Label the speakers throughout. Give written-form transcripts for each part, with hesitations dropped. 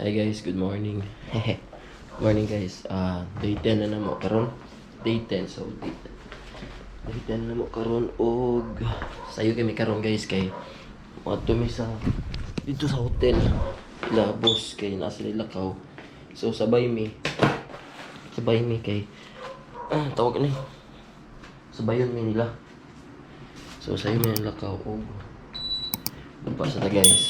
Speaker 1: Hi guys, good morning. Morning guys. Day 10 na namo karon. Day 10 so day 10 na namo karon og sayo kami karon guys kay moadto mi sa dito sa hotel. Ila boss kay nasa Lakaw. So sabay mi kay tawag ni. Sabayon mi nila. So sayo mi ang Lakaw og lupa sa ta guys.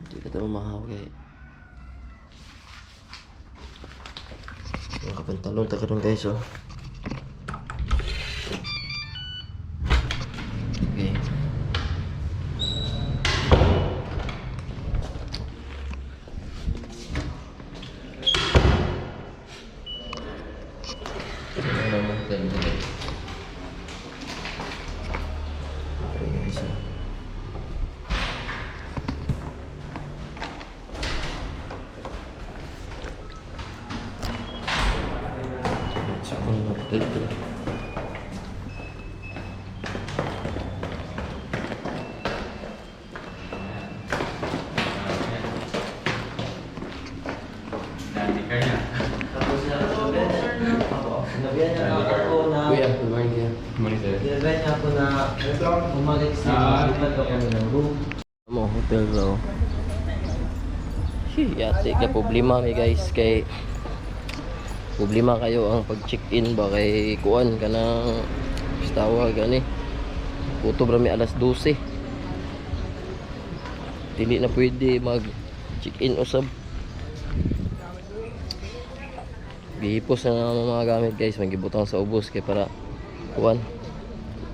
Speaker 1: Hindi ka tayo mahaw kay mga pantalon ta karon guys oh. Okay. Ano naman tayo guys. Okay guys oh. Sinabihan niya ako na Kuya, good morning kuya.
Speaker 2: Good morning, sir.
Speaker 1: Sinabihan niya ako na bumalik sa lipat ako ng room. Mo hotel daw. Yate ka problema may guys kay problema kayo ang pag-check-in ba kay kuan kanang tawag gani. Kutob ra mi alas 12. Dili na pwede mag-check-in usab. Gihipos na mga gamit guys, magibutang sa ubos kay para kuan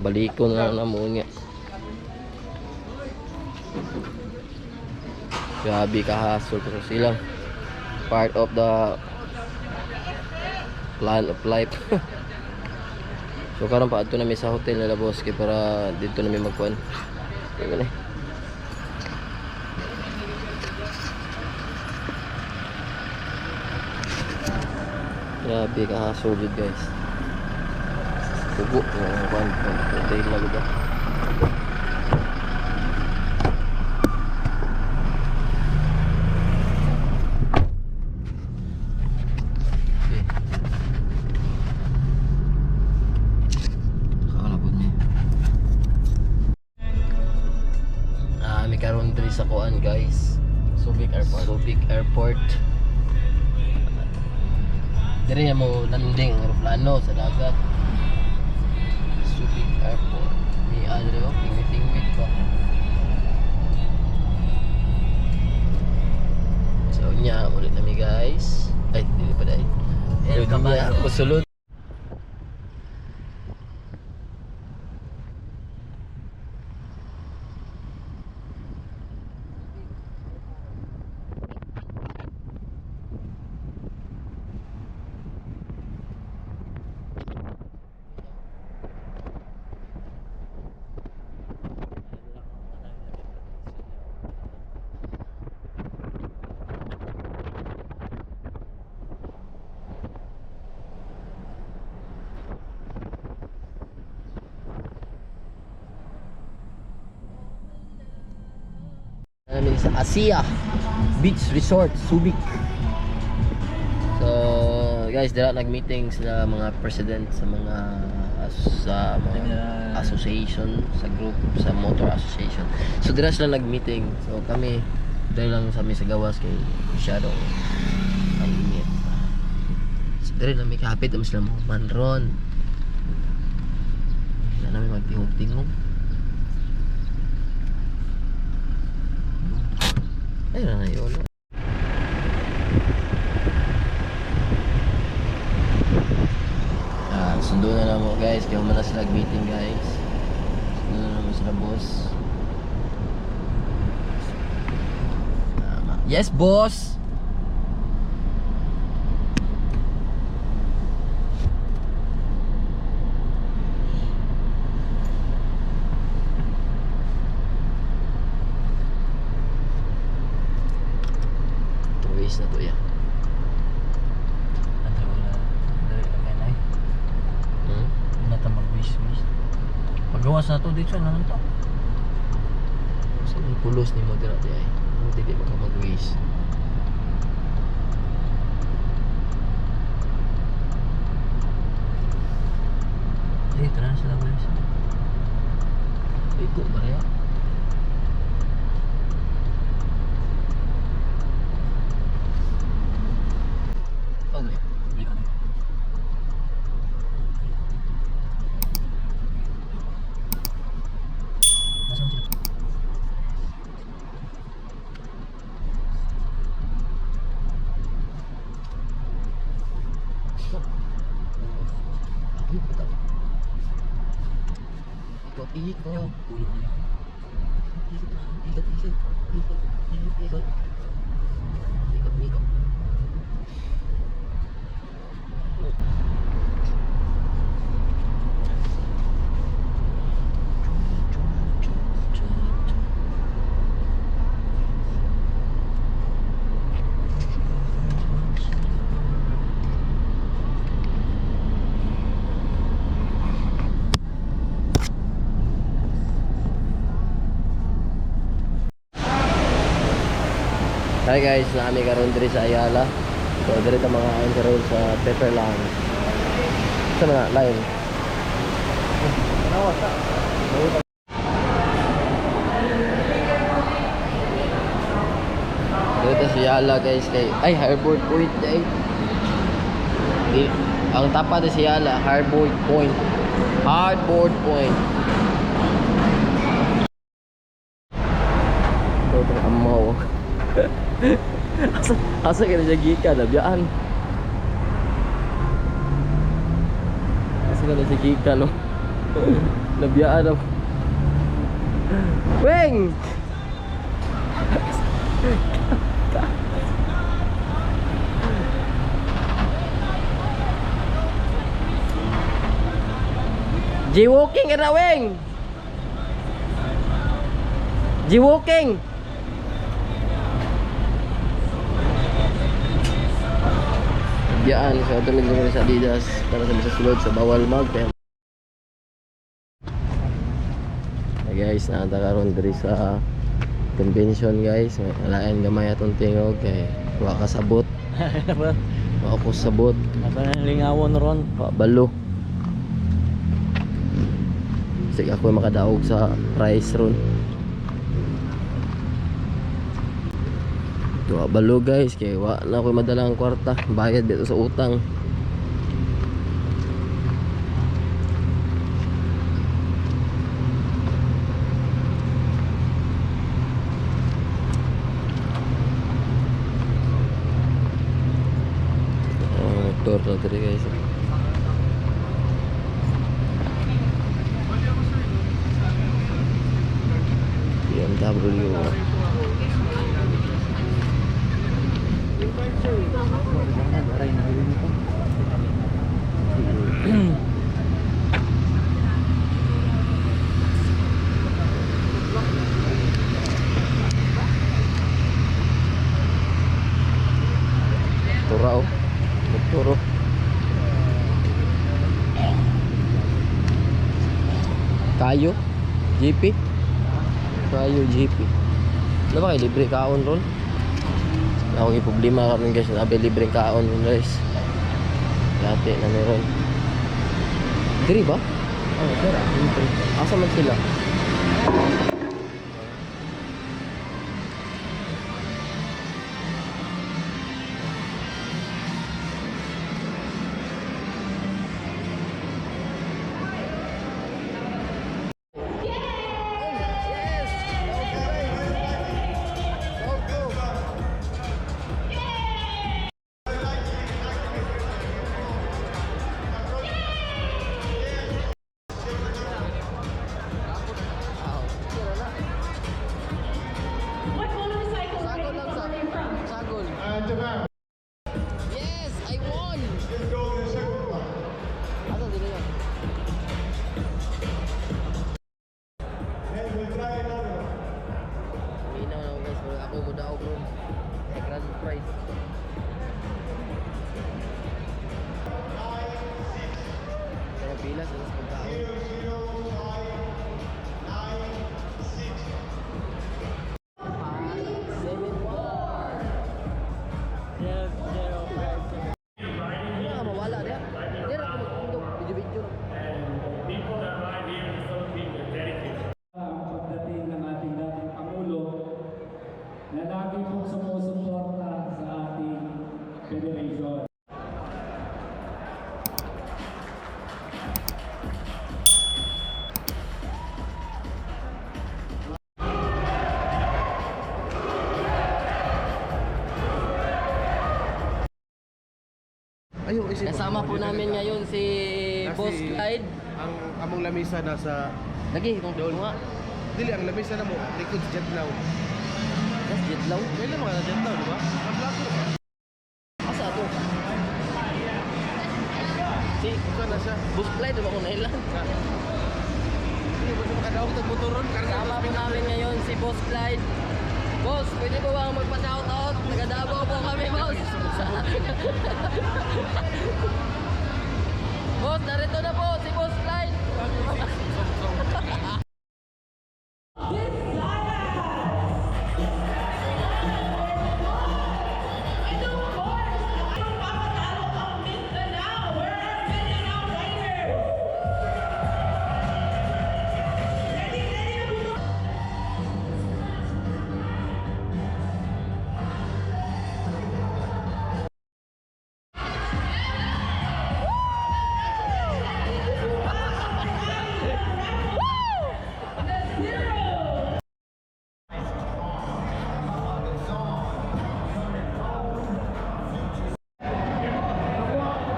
Speaker 1: balikon na namo niya. Grabe kahasol pero sila part of the plan of life. So karon pa adto na mi sa hotel nila boss kay para dito na mi magkuan. Kaya gani. Grabe kahasol jud guys. Tugo ng kuan hotel na lugar. Karon diri sa kuan guys, Subic Airport. Diri mo landing ang eroplano sa dagat. Subic Airport. Ni adre pingwit pa. So nya ulit nami guys. Ay dili pa dai. El Caballo sulod. Namin sa Asia Beach Resort Subic. So guys, dira nag-meeting sila mga president sa mga association, sa group sa motor association. So dira sila nag-meeting. So kami dahil lang sa amin sa gawas kay masyadong ang init. So dira na may kapit naman sila mga manron. Na namin magtingog-tingog. Ayun na yun. Sundo na mo guys. Kaya umana sila meeting guys. Sundo na naman sila boss. Yes boss! Na to ya. Pagawas na to dito na lang to. Sa pulos ni mo dira di ay. Dili mo ka mag-waste. Dito na sila guys. Iko ba ya? Okay. Nasaan sila? Ikot. Ikot. Hi guys, nami karon diri sa Ayala. So diri ta mga ayon karon sa Pepperland. Sa mga line. Dito sa Ayala guys kay Harbor Point day. Ang tapa de sa Ayala, Harbor Point. Harbor Point. Ito ang amaw. asa ka na siya gikan, nabiyaan. Asa ka na siya gikan, no? Nabiyaan, no? Weng! G-walking ka na, Weng! G-walking! Diyan sa tumingin ko sa Adidas para sa sulod sa bawal mag. Hey guys, nata karon diri sa convention guys. Alain gamay atong tingog kay wa ka sabot. Wa ko sabot.
Speaker 2: Asa nang lingawon ron?
Speaker 1: Wa balo. Sige ako makadaog sa price ron. Wa balo guys kay wa na ako madalang kwarta, bayad dito sa utang. Motor na dito guys. BMW. Turao. Turo. Kayo GP. Kayo GP. Ano ba kayo libre kaon ron? Ako yung problema kami guys, nabi libreng kaon guys. Dati na meron. Diri ba? Oh, dira. Asa man sila? Yes, I won. Asa dili yan? Minaw na guys, ako mo daog ron. Sa grand prize. Sa pilas sa pagkaon.
Speaker 3: Ayo, isip
Speaker 1: Kasama po namin ngayon si Boss Clyde.
Speaker 3: Ang among lamisa nasa
Speaker 1: Lagi, kung
Speaker 3: doon.
Speaker 1: nga.
Speaker 3: Dili ang lamisa na mo likod sa Jetlaw.
Speaker 1: Yes, Jetlaw.
Speaker 3: May lang mga Jetlaw, di ba? Ang plato.
Speaker 1: Asa to? Si
Speaker 3: Kusa na siya.
Speaker 1: Boss Clyde, diba ko nailan?
Speaker 3: Hindi ba siya makadaog ng motoron?
Speaker 1: Kasama po namin ngayon si Boss Clyde. Boss, pwede po ba magpa-shoutout? Nagadabaw po kami, boss. Boss, narito na po si Boss Clyde.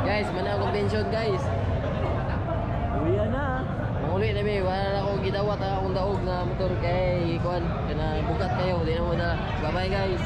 Speaker 1: Guys, mana akong pension, guys.
Speaker 2: Uwi na.
Speaker 1: Manguli na mi, wala na akong gidawat ang akong daog na motor kay kuan kana bugat kayo, di na mo na. Bye-bye, guys.